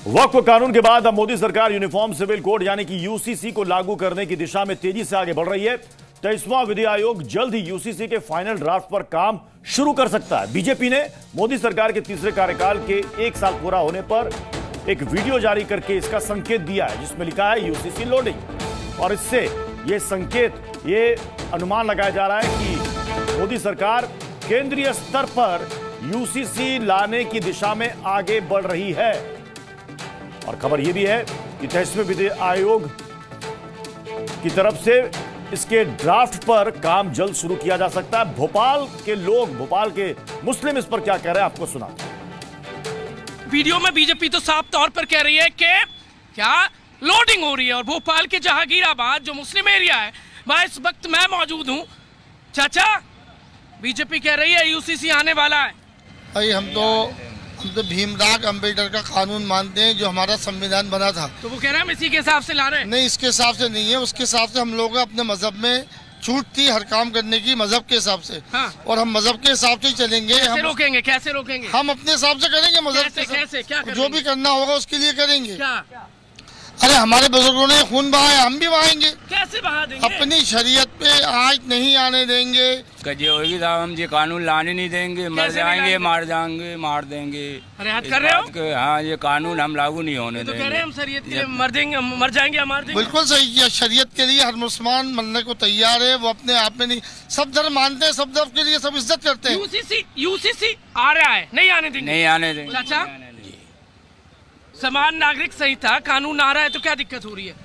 वक्फ कानून के बाद अब मोदी सरकार यूनिफॉर्म सिविल कोड यानी कि यूसीसी को लागू करने की दिशा में तेजी से आगे बढ़ रही है। 23वां विधि आयोग जल्द ही यूसीसी के फाइनल ड्राफ्ट पर काम शुरू कर सकता है। बीजेपी ने मोदी सरकार के तीसरे कार्यकाल के 1 साल पूरा होने पर एक वीडियो जारी करके इसका संकेत दिया है, जिसमें लिखा है यूसीसी लोडिंग। और इससे यह संकेत, ये अनुमान लगाया जा रहा है कि मोदी सरकार केंद्रीय स्तर पर यूसीसी लाने की दिशा में आगे बढ़ रही है। और खबर यह भी है कि 23वें विधि आयोग की तरफ से इसके ड्राफ्ट पर काम जल्द शुरू किया जा सकता है। भोपाल के लोग, भोपाल के मुस्लिम इस पर क्या कह रहे हैं, आपको सुना। वीडियो में बीजेपी तो साफ तौर पर कह रही है कि क्या लोडिंग हो रही है, और भोपाल के जहांगीराबाद जो मुस्लिम एरिया है वहां इस वक्त मैं मौजूद हूं। चाचा, बीजेपी कह रही है यूसीसी आने वाला है। भाई हम तो भीमराव अंबेडकर का कानून मानते हैं, जो हमारा संविधान बना था। तो वो कह रहे हैं हम इसी के हिसाब से ला रहे हैं। नहीं, इसके हिसाब से नहीं है, उसके हिसाब से हम लोग अपने मजहब में छूट थी हर काम करने की, मजहब के हिसाब से। हाँ। और हम मजहब के हिसाब से ही चलेंगे। कैसे रोकेंगे, कैसे रोकेंगे? हम अपने हिसाब से करेंगे, मजहब कैसे क्या जो भी करना होगा उसके लिए करेंगे। क्या? अरे हमारे बुजुर्गों ने खून बहाया, हम भी बहाएंगे। कैसे बहा देंगे? अपनी शरीयत पे आज नहीं आने देंगे। कजे होगी साहब, हम ये कानून लाने नहीं देंगे, मर जाएंगे, मार जाएंगे, मार देंगे। अरे हद कर रहे हो? हाँ, ये कानून हम लागू नहीं होने तो देंगे। कह रहे हैं हम शरीयत के लिए मर देंगे, मर जाएंगे या मार देंगे। बिल्कुल सही किया। शरीयत के लिए हर मुसलमान मरने को तैयार है। वो अपने आप में नहीं, सब धर्म मानते हैं, सब धर्म के लिए सब इज्जत करते हैं। यूसीसी आ रहा है, नहीं आने देंगे। नहीं आने देंगे। चाचा, समान नागरिक संहिता कानून आ रहा है तो क्या दिक्कत हो रही है?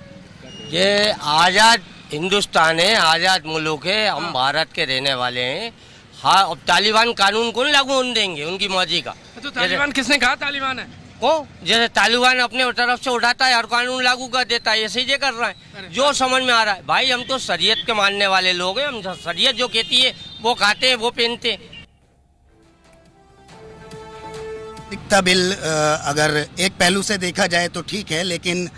ये आजाद हिंदुस्तान है, आजाद मुल्क है, हम भारत के रहने वाले हैं। हाँ, अब तालिबान कानून कौन लागू होने देंगे, उनकी मर्जी का। तो तालिबान किसने कहा तालिबान है? को जैसे तालिबान अपने तरफ से उठाता है और कानून लागू कर देता है, ऐसे ही कर रहा है जो समझ में आ रहा है। भाई हम तो शरीयत के मानने वाले लोग हैं, हम शरीयत जो कहती है वो खाते हैं, वो पहनते हैं। नागरिकता बिल अगर एक पहलू से देखा जाए तो ठीक है, लेकिन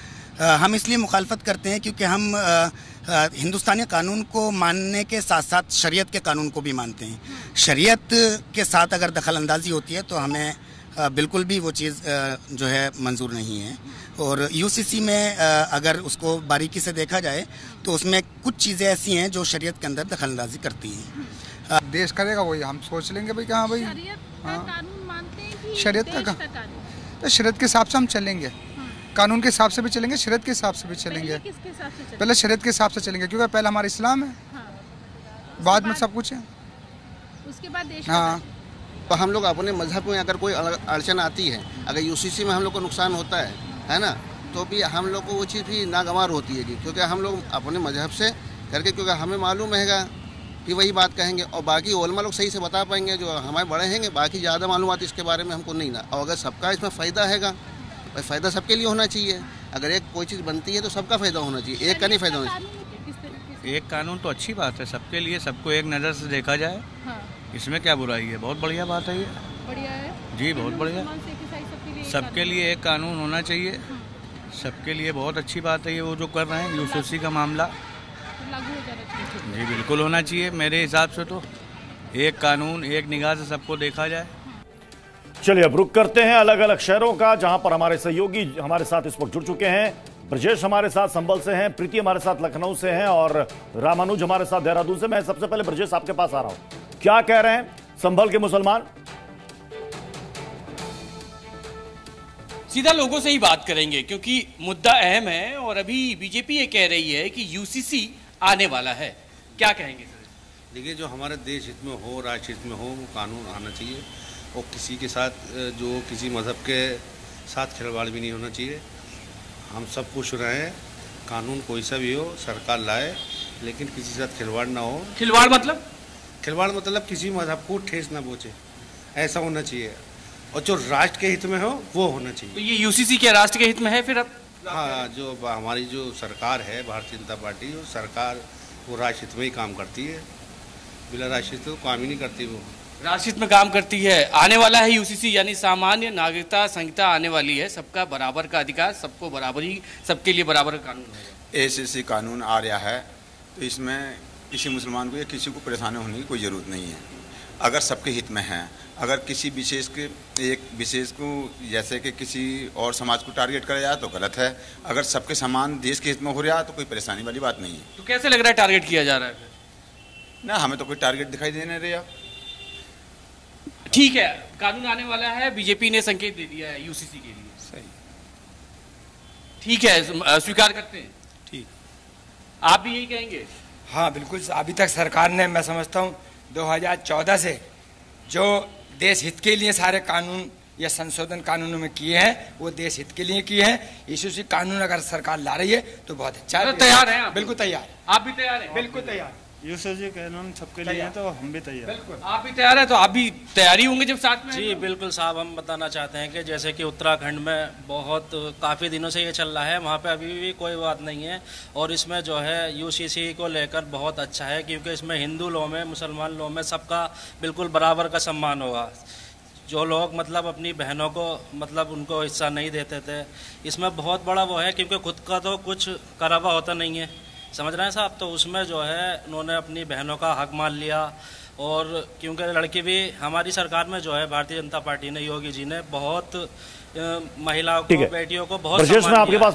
हम इसलिए मुखालफत करते हैं क्योंकि हम हिंदुस्तानी कानून को मानने के साथ साथ शरीयत के कानून को भी मानते हैं। शरीयत के साथ अगर दखल अंदाजी होती है तो हमें बिल्कुल भी वो चीज़ जो है मंजूर नहीं है। और यूसीसी में अगर उसको बारीकी से देखा जाए तो उसमें कुछ चीज़ें ऐसी हैं जो शरीयत के अंदर दखल अंदाजी करती हैं। देश करेगा वही हम सोच लेंगे भाई, कहाँ भाई शरीयत का तो शरीयत के हिसाब से हम चलेंगे, कानून के हिसाब से भी चलेंगे, शरीयत के हिसाब से भी चलेंगे। पहले शरीयत के हिसाब से चलेंगे क्योंकि पहले हमारा इस्लाम है, बाद में सब कुछ है, उसके बाद देश। हाँ, तो हम लोग अपने मजहब में अगर कोई अड़चन आती है, अगर यूसीसी में हम लोग को नुकसान होता है ना, तो भी हम लोग को वो चीज़ भी नागवार होती है क्योंकि हम लोग अपने मजहब से करके, क्योंकि हमें मालूम है कि वही बात कहेंगे और बाकी उलमा लोग सही से बता पाएंगे, जो हमारे बड़े हैं। बाकी ज़्यादा मालूमात इसके बारे में हमको नहीं ना। और अगर सबका इसमें फ़ायदा हैगा, भाई फ़ायदा सबके लिए होना चाहिए। अगर एक कोई चीज़ बनती है तो सबका फ़ायदा होना चाहिए, एक का नहीं फ़ायदा होना चाहिए। एक कानून तो अच्छी बात है सबके लिए, सबको एक नज़र से देखा जाए। हाँ। इसमें क्या बुराई है, बहुत बढ़िया बात है ये। बढ़िया है जी, बहुत बढ़िया। सबके लिए एक कानून होना चाहिए, सबके लिए बहुत अच्छी बात है ये वो जो कर रहे हैं। यूसीसी का मामला लागू हो जाना चाहिए। जी बिल्कुल होना चाहिए, मेरे हिसाब से तो एक कानून एक निगाह से सबको देखा जाए। चलिए अब रुक करते हैं अलग अलग शहरों का, जहां पर हमारे सहयोगी हमारे साथ इस वक्त जुड़ चुके हैं। ब्रजेश हमारे साथ संभल से हैं, प्रीति हमारे साथ लखनऊ से हैं और रामानुज हमारे साथ देहरादून से। मैं सबसे पहले ब्रजेश आपके पास आ रहा हूं, क्या कह रहे हैं संभल के मुसलमान? सीधा लोगों से ही बात करेंगे क्योंकि मुद्दा अहम है और अभी बीजेपी ये कह रही है कि यूसीसी आने वाला है। क्या कहेंगे सर? देखिए, जो हमारे देश हित में हो, राष्ट्र हित में हो, वो कानून आना चाहिए और किसी के साथ, जो किसी मज़हब के साथ खिलवाड़ भी नहीं होना चाहिए। हम सब पूछ रहे हैं, कानून कोई सा भी हो सरकार लाए, लेकिन किसी के साथ खिलवाड़ ना हो। खिलवाड़ मतलब? खिलवाड़ मतलब किसी मज़हब को ठेस ना पहुँचे, ऐसा होना चाहिए। और जो राष्ट्र के हित में हो वो होना चाहिए। तो ये यूसीसी के राष्ट्र के हित में है फिर? अब हाँ, जो हमारी जो सरकार है भारतीय जनता पार्टी, वो सरकार वो राष्ट्र हित में ही काम करती है, बिना राष्ट्र हित तो काम ही नहीं करती। वो राष्ट्र हित में काम करती है। आने वाला है यूसीसी, यानी सामान्य नागरिकता संहिता आने वाली है। सबका बराबर का अधिकार, सबको बराबरी, सबके लिए बराबर का कानून है। ऐसे कानून आ रहा है तो इसमें किसी मुसलमान को या किसी को परेशानी होने की कोई ज़रूरत नहीं है। अगर सबके हित में है, अगर किसी एक विशेष को जैसे कि किसी और समाज को टारगेट करा जाए तो गलत है। अगर सबके समान देश के हित में हो रहा है तो कोई परेशानी वाली बात नहीं है। तो कैसे लग रहा है टारगेट किया जा रहा है? ना, हमें तो कोई टारगेट दिखाई देने रहा। ठीक है, कानून आने वाला है, बीजेपी ने संकेत दे दिया है यूसीसी के लिए। सही, ठीक है, स्वीकार करते हैं। ठीक, आप भी यही कहेंगे? हाँ बिल्कुल। अभी तक सरकार ने, मैं समझता हूँ 2014 से जो देश हित के लिए सारे कानून या संशोधन कानूनों में किए हैं वो देश हित के लिए किए हैं। यूसीसी कानून अगर सरकार ला रही है तो बहुत अच्छा है। तैयार हैं आप? बिल्कुल तैयार। आप भी तैयार हैं? बिल्कुल तैयार। यूसीसी कानून सबके लिए है तो हम भी तैयार। बिल्कुल। आप भी तैयार है तो आप भी तैयारी होंगे जब साथ में? जी बिल्कुल साहब, हम बताना चाहते हैं कि जैसे कि उत्तराखंड में बहुत काफ़ी दिनों से ये चल रहा है, वहाँ पे अभी भी कोई बात नहीं है। और इसमें जो है यूसीसी को लेकर बहुत अच्छा है, क्योंकि इसमें हिंदू लोगों में, मुसलमान लोगों में सबका बिल्कुल बराबर का सम्मान होगा। जो लोग मतलब अपनी बहनों को मतलब उनको हिस्सा नहीं देते थे, इसमें बहुत बड़ा वो है, क्योंकि खुद का तो कुछ करा हुआ होता नहीं है, समझ रहे हैं साहब। तो उसमें जो है उन्होंने अपनी बहनों का हक मान लिया। और क्योंकि लड़की भी हमारी सरकार में जो है भारतीय जनता पार्टी ने, योगी जी ने बहुत महिलाओं को, बेटियों को बहुत सम्मान दिया।